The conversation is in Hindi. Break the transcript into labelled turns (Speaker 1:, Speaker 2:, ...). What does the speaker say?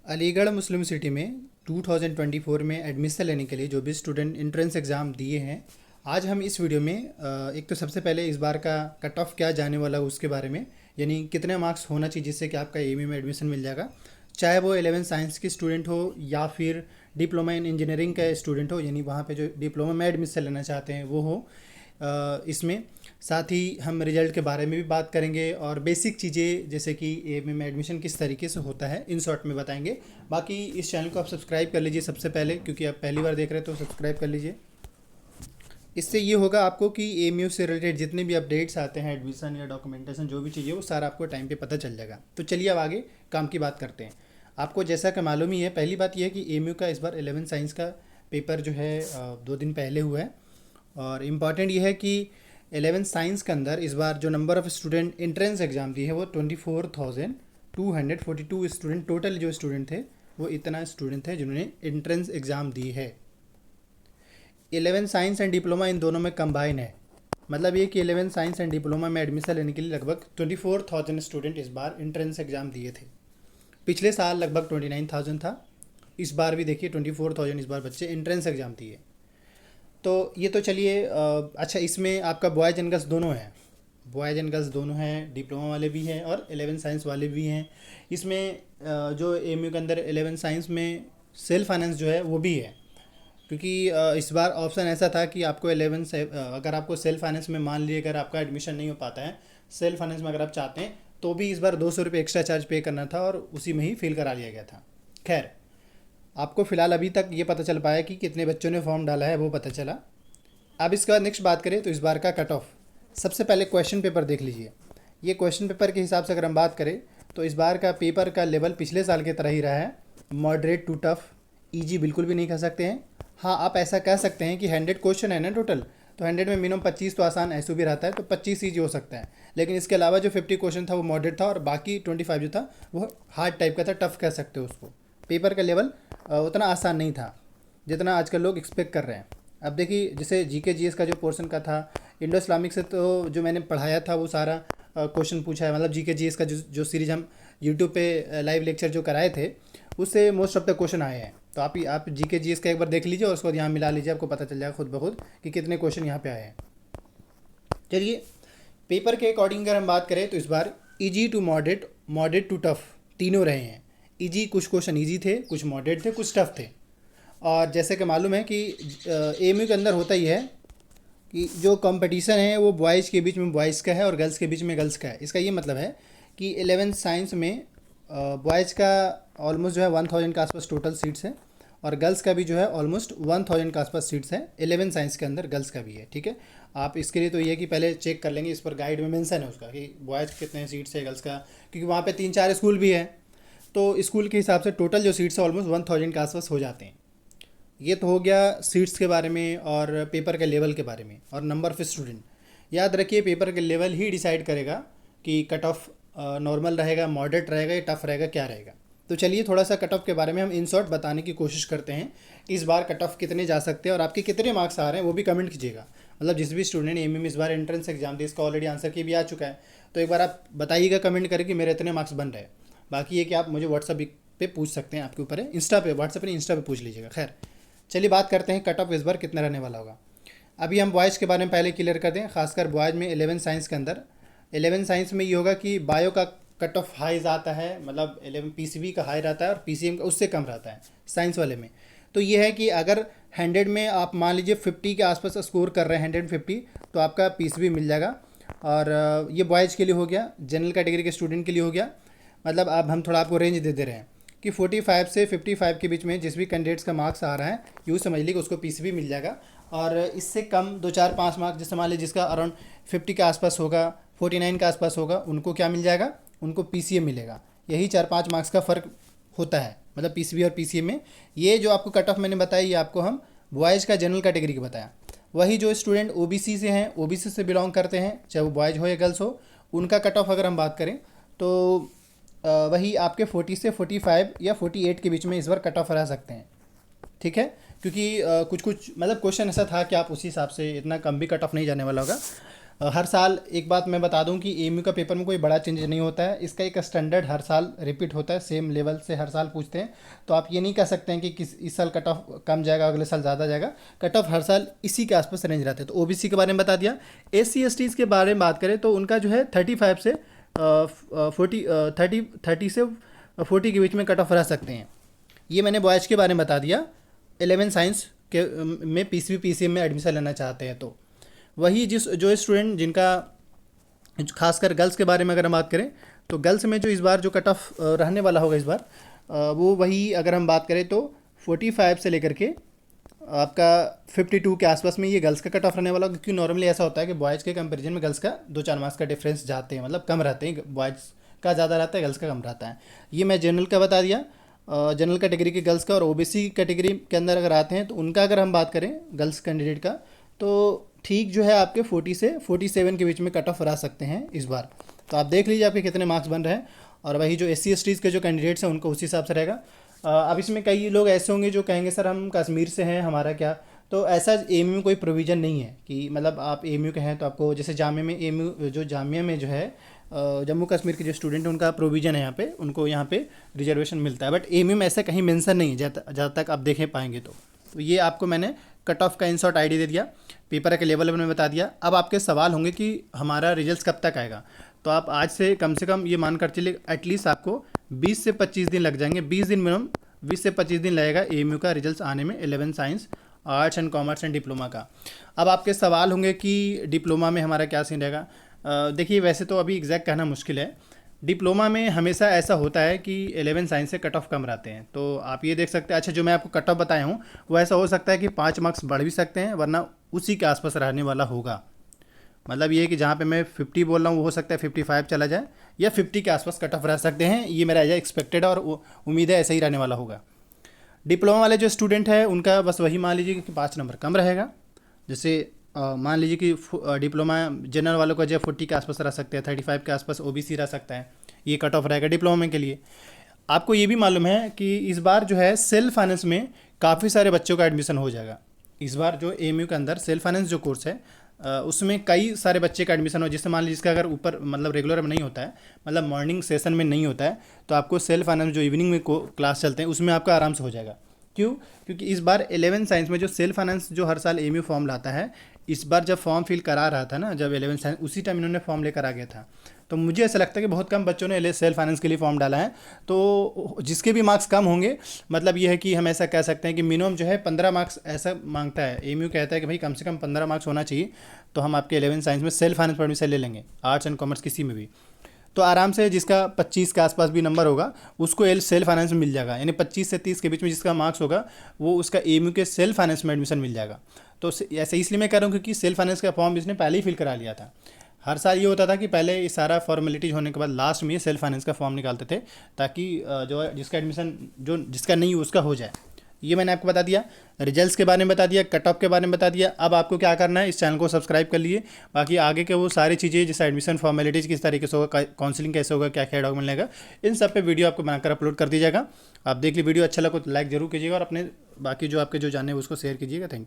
Speaker 1: अलीगढ़ मुस्लिम सिटी में 2024 में एडमिशन लेने के लिए जो भी स्टूडेंट एंट्रेंस एग्ज़ाम दिए हैं, आज हम इस वीडियो में एक तो सबसे पहले इस बार का कट ऑफ क्या जाने वाला है उसके बारे में, यानी कितने मार्क्स होना चाहिए जिससे कि आपका एमए में एडमिशन मिल जाएगा। चाहे वो 11 साइंस की स्टूडेंट हो या फिर डिप्लोमा इन इंजीनियरिंग का स्टूडेंट हो, यानी वहाँ पे जो डिप्लोमा में एडमिशन लेना चाहते हैं वो हो। इसमें साथ ही हम रिजल्ट के बारे में भी बात करेंगे और बेसिक चीज़ें जैसे कि एमए में एडमिशन किस तरीके से होता है इन शॉर्ट में बताएंगे। बाकी इस चैनल को आप सब्सक्राइब कर लीजिए सबसे पहले, क्योंकि आप पहली बार देख रहे हैं तो सब्सक्राइब कर लीजिए। इससे ये होगा आपको कि एमयू से रिलेटेड जितने भी अपडेट्स आते हैं, एडमिशन या डॉक्यूमेंटेशन जो भी चीज़ें, वो सारा आपको टाइम पे पता चल जाएगा। तो चलिए अब आगे काम की बात करते हैं। आपको जैसा कि मालूम ही है, पहली बात यह है कि एमयू का इस बार 11 साइंस का पेपर जो है 2 दिन पहले हुआ है। और इम्पॉर्टेंट ये है कि 11 साइंस के अंदर इस बार जो number of student entrance exam दिए है वो 24,242 स्टूडेंट, टोटल जो स्टूडेंट थे वो इतना स्टूडेंट थे जिन्होंने एंट्रेंस एग्ज़ाम दी है। 11 साइंस एंड डिप्लोमा इन दोनों में कंबाइन है। मतलब ये कि 11 साइंस एंड डिप्लोमा में एडमिशन लेने के लिए लगभग 24,000 स्टूडेंट इस बार एंट्रेंस एग्ज़ाम दिए थे। पिछले साल लगभग 29,000 था, इस बार भी देखिए 24,000 इस बार बच्चे एंट्रेंस एग्ज़ाम दिए। तो ये तो चलिए अच्छा, इसमें आपका बॉयज़ एंड गर्ल्स दोनों हैं, बॉयज़ एंड गर्ल्स दोनों हैं, डिप्लोमा वाले भी हैं और 11 साइंस वाले भी हैं। इसमें जो एमयू के अंदर 11 साइंस में सेल्फ फाइनेंस जो है वो भी है, क्योंकि इस बार ऑप्शन ऐसा था कि आपको 11 से अगर आपको सेल्फ फाइनेंस में मान लीजिए अगर आपका एडमिशन नहीं हो पाता है, सेल्फ फाइनेंस में अगर आप चाहते हैं तो भी इस बार 200 रुपये एक्स्ट्रा चार्ज पे करना था और उसी में ही फिल करा लिया गया था। खैर, आपको फ़िलहाल अभी तक ये पता चल पाया कि कितने बच्चों ने फॉर्म डाला है, वो पता चला। अब इसके बाद नेक्स्ट बात करें तो इस बार का कट ऑफ। सबसे पहले क्वेश्चन पेपर देख लीजिए। ये क्वेश्चन पेपर के हिसाब से अगर हम बात करें तो इस बार का पेपर का लेवल पिछले साल की तरह ही रहा है, मॉडरेट टू टफ। ईजी बिल्कुल भी नहीं कह सकते हैं। हाँ, आप ऐसा कह सकते हैं कि 100 क्वेश्चन है ना टोटल, तो 100 में मिनिमम 25 तो आसान ऐसे भी रहता है, तो 25 ईजी हो सकता है। लेकिन इसके अलावा जो 50 क्वेश्चन था वो मॉडरेट था और बाकी 25 जो था वो हार्ड टाइप का था, टफ कह सकते हो उसको। पेपर का लेवल उतना आसान नहीं था जितना आजकल लोग एक्सपेक्ट कर रहे हैं। अब देखिए, जैसे जीके जीएस का जो पोर्शन का था, इंडो इस्लामिक से तो जो मैंने पढ़ाया था वो सारा क्वेश्चन पूछा है। मतलब जीके जीएस का जो सीरीज हम यूट्यूब पे लाइव लेक्चर जो कराए थे उससे मोस्ट ऑफ द क्वेश्चन आए हैं। तो आप जीके जीएस का एक बार देख लीजिए और उसको यहाँ मिला लीजिए, आपको पता चल जाएगा खुद ब खुद कि कितने क्वेश्चन यहाँ पे आए हैं। चलिए, पेपर के अकॉर्डिंग अगर हम बात करें तो इस बार easy to moderate, moderate to tough तीनों रहे हैं। ईजी, कुछ क्वेश्चन ईजी थे, कुछ मॉडरेट थे, कुछ टफ थे। और जैसे कि मालूम है कि एमयू के अंदर होता ही है कि जो कंपटीशन है वो बॉयज़ के बीच में बॉयज़ का है और गर्ल्स के बीच में गर्ल्स का है। इसका ये मतलब है कि 11 साइंस में बॉयज़ का ऑलमोस्ट जो है 1000 के आसपास टोटल सीट्स है और गर्ल्स का भी जो है ऑलमोस्ट 1000 के आसपास सीट्स है। 11 साइंस के अंदर गर्ल्स का भी है। ठीक है, आप इसके लिए तो ये कि पहले चेक कर लेंगे, इस पर गाइड में मेंशन है उसका कि बॉयज़ कितने सीट्स है, गर्ल्स का, क्योंकि वहाँ पे 3-4 स्कूल भी है। तो स्कूल के हिसाब से टोटल जो सीट्स है ऑलमोस्ट 1000 के आसपास हो जाते हैं। ये तो हो गया सीट्स के बारे में और पेपर के लेवल के बारे में और नंबर ऑफ स्टूडेंट। याद रखिए, पेपर के लेवल ही डिसाइड करेगा कि कट ऑफ नॉर्मल रहेगा, मॉडरेट रहेगा या टफ रहेगा, क्या रहेगा। तो चलिए थोड़ा सा कट ऑफ के बारे में हम इन शॉर्ट बताने की कोशिश करते हैं। इस बार कट ऑफ कितने जा सकते हैं और आपके कितने मार्क्स आ रहे हैं वो भी कमेंट कीजिएगा। मतलब जिस भी स्टूडेंट एमए में इस बार एंट्रेंस एग्जाम दिया, इसका ऑलरेडी आंसर की भी आ चुका है, तो एक बार आप बताइएगा कमेंट करके कि मेरे इतने मार्क्स बन रहे हैं। बाकी ये कि आप मुझे व्हाट्सअप पे पूछ सकते हैं, आपके ऊपर है, इंस्टा पे, व्हाट्सअप नहीं इंस्टा पे पूछ लीजिएगा। खैर, चलिए बात करते हैं कट ऑफ इस बार कितना रहने वाला होगा। अभी हम बॉयज़ के बारे में पहले क्लियर कर दें, खासकर बॉयज़ में 11 साइंस के अंदर। 11 साइंस में ये होगा कि बायो का कट ऑफ हाई आता है, मतलब 11 पीसीबी का हाई रहता है और पीसीएम का उससे कम रहता है साइंस वाले में। तो ये है कि अगर 100 में आप मान लीजिए 50 के आसपास स्कोर कर रहे हैं, 150, तो आपका पीसीबी मिल जाएगा। और ये बॉयज़ के लिए हो गया, जनरल कैटेगरी के स्टूडेंट के लिए हो गया। मतलब अब हम थोड़ा आपको रेंज दे रहे हैं कि 45 से 55 के बीच में जिस भी कैंडिडेट्स का मार्क्स आ रहा है, यूँ समझ लीजिए उसको पीसीबी मिल जाएगा। और इससे कम 2-4-5 मार्क्स, जैसे मान लीजिए जिसका अराउंड 50 के आसपास होगा, 49 के आसपास होगा, उनको क्या मिल जाएगा, उनको पीसीएम मिलेगा। यही 4-5 मार्क्स का फ़र्क होता है, मतलब पीसीबी और पीसीएम में। ये जो आपको कट ऑफ मैंने बताया, ये आपको हम बॉयज़ का जनरल कैटेगरी का बताया। वही जो स्टूडेंट ओबीसी से हैं, ओबीसी से बिलोंग करते हैं, चाहे वो बॉयज़ हो या गर्ल्स हो, उनका कट ऑफ अगर हम बात करें तो वही आपके 40 से 45 या 48 के बीच में इस बार कट ऑफ रह सकते हैं। ठीक है, क्योंकि कुछ मतलब क्वेश्चन ऐसा था कि आप उसी हिसाब से, इतना कम भी कट ऑफ नहीं जाने वाला होगा। हर साल एक बात मैं बता दूं कि एएमयू का पेपर में कोई बड़ा चेंज नहीं होता है, इसका एक स्टैंडर्ड हर साल रिपीट होता है, सेम लेवल से हर साल पूछते हैं। तो आप ये नहीं कह सकते हैं कि इस साल कट ऑफ कम जाएगा, अगले साल ज़्यादा जाएगा। कट ऑफ हर साल इसी के आसपास रेंज रहते हैं। तो ओबीसी के बारे में बता दिया। SC STs के बारे में बात करें तो उनका जो है 35 से 30 से 40 के बीच में कट ऑफ रह सकते हैं। ये मैंने बॉयज़ के बारे में बता दिया। 11 साइंस के में PCB PCM में एडमिशन लेना चाहते हैं तो वही जो स्टूडेंट जिनका, खासकर गर्ल्स के बारे में अगर हम बात करें तो गर्ल्स में जो इस बार जो कट ऑफ रहने वाला होगा इस बार, वो वही अगर हम बात करें तो 45 से लेकर के आपका 52 के आसपास में ये गर्ल्स का कट ऑफ रहने वाला होगा। क्योंकि नॉर्मली ऐसा होता है कि बॉयज़ के कंपैरिजन में गर्ल्स का 2-4 मार्क्स का डिफरेंस जाते हैं, मतलब कम रहते हैं, बॉयज़ का ज़्यादा रहता है, गर्ल्स का कम रहता है। ये मैं जनरल का बता दिया, जनरल कैटेगरी के गर्ल्स का। और ओबीसी कैटेगरी के अंदर अगर आते हैं तो उनका अगर हम बात करें गर्ल्स कैंडिडेट का, तो ठीक जो है आपके 40 से 47 के बीच में कट ऑफ रह सकते हैं इस बार। तो आप देख लीजिए आपके कितने मार्क्स बन रहे हैं। और वही जो SC STs के जो कैंडिडेट्स हैं उनको उसी हिसाब से रहेगा। अब इसमें कई लोग ऐसे होंगे जो कहेंगे सर हम कश्मीर से हैं, हमारा क्या। तो ऐसा एएमयू में कोई प्रोविज़न नहीं है कि मतलब आप एएमयू के हैं तो आपको, जैसे जामिया में एएमयू जो जामिया में जो है जम्मू कश्मीर के जो स्टूडेंट हैं उनका प्रोविज़न है, यहाँ पे उनको यहाँ पे रिजर्वेशन मिलता है। बट एएमयू में ऐसा कहीं मेंशन नहीं है जहाँ तक आप देखें पाएंगे। तो ये आपको मैंने कट ऑफ का इन शॉर्ट आइडिया दे दिया, पेपर के लेवल में बता दिया। अब आपके सवाल होंगे कि हमारा रिजल्ट कब तक आएगा। तो आप आज से कम ये मान कर चलिए एटलीस्ट आपको 20 से 25 दिन लग जाएंगे। 20 दिन मिनिमम 20 से 25 दिन लगेगा एएमयू का रिजल्ट आने में, 11 science, arts and commerce and diploma का। अब आपके सवाल होंगे कि डिप्लोमा में हमारा क्या सीन रहेगा। देखिए वैसे तो अभी एग्जैक्ट कहना मुश्किल है। डिप्लोमा में हमेशा ऐसा होता है कि 11 साइंस से कट ऑफ कम रहते हैं। तो आप ये देख सकते हैं, अच्छा जो मैं आपको कट ऑफ बताया हूँ वो ऐसा हो सकता है कि 5 मार्क्स बढ़ भी सकते हैं, वरना उसी के आसपास रहने वाला होगा। मतलब ये है कि जहाँ पे मैं 50 बोल रहा हूँ वो हो सकता है 55 चला जाए, या 50 के आसपास कट ऑफ रह सकते हैं। ये मेरा एज एक्सपेक्टेड है और उम्मीद है ऐसा ही रहने वाला होगा। डिप्लोमा वाले जो स्टूडेंट है उनका बस वही मान लीजिए कि 5 नंबर कम रहेगा। जैसे मान लीजिए कि डिप्लोमा जनरल वालों का जो 40 के आसपास रह सकते हैं, 35 के आसपास ओबीसी रह सकता है। ये कट ऑफ रहेगा डिप्लोमा के लिए। आपको ये भी मालूम है कि इस बार जो है सेल्फ फाइनेंस में काफ़ी सारे बच्चों का एडमिशन हो जाएगा। इस बार जो एएमयू के अंदर सेल्फ फाइनेंस जो कोर्स है उसमें कई सारे बच्चे का एडमिशन हो। जिससे मान लीजिए जिसका अगर ऊपर मतलब रेगुलर में नहीं होता है, मतलब मॉर्निंग सेशन में नहीं होता है, तो आपको सेल्फ फाइनेंस जो इवनिंग में क्लास चलते हैं उसमें आपका आराम से हो जाएगा। क्यों? क्योंकि इस बार 11 साइंस में जो सेल्फ फाइनेंस जो हर साल एएमयू फॉर्म लाता है, इस बार जब फॉर्म फिल करा रहा था ना, जब 11 साइंस उसी टाइम इन्होंने फॉर्म लेकर आ गया था। तो मुझे ऐसा लगता है कि बहुत कम बच्चों ने सेल्फ फाइनेंस के लिए फॉर्म डाला है। तो जिसके भी मार्क्स कम होंगे, मतलब ये है कि हम ऐसा कह सकते हैं कि मिनिमम जो है 15 मार्क्स ऐसा मांगता है। एएमयू कहता है कि भाई कम से कम 15 मार्क्स होना चाहिए, तो हम आपके 11 साइंस में सेल्फ फाइनेंस पर एडमिशन ले लेंगे, आर्ट्स एंड कॉमर्स किसी में भी। तो आराम से जिसका 25 के आसपास भी नंबर होगा उसको सेल्फ फाइनेंस में मिल जाएगा। यानी 25 से 30 के बीच में जिसका मार्क्स होगा वो उसका एएमयू के सेल्फ फाइनेंस में एडमिशन मिल जाएगा। तो ऐसे इसलिए मैं कह रहा हूँ क्योंकि सेल्फ फाइनेंस का फॉर्म इसने पहले ही फिल करा लिया था। हर साल ये होता था कि पहले ये सारा फॉर्मेलिटीज होने के बाद लास्ट में ये सेल्फ फाइनेंस का फॉर्म निकालते थे, ताकि जो जिसका एडमिशन जो जिसका नहीं हो उसका हो जाए। ये मैंने आपको बता दिया, रिजल्ट्स के बारे में बता दिया, कट ऑफ के बारे में बता दिया। अब आपको क्या करना है, इस चैनल को सब्सक्राइब कर लिए। बाकी आगे के वो सारी चीज़ें जैसे एडमिशन फॉर्मेलिटीज़ किस तरीके से होगा, काउंसलिंग कैसे होगा, क्या क्या डॉक्यूमेंट लगेगा, इन सब पे वीडियो आपको बनाकर अपलोड कर दिया जाएगा। आप देख लीजिए, वीडियो अच्छा लगा तो लाइक जरूर कीजिएगा और अपने बाकी जो आपके जो जाने उसको शेयर कीजिएगा। Thank you.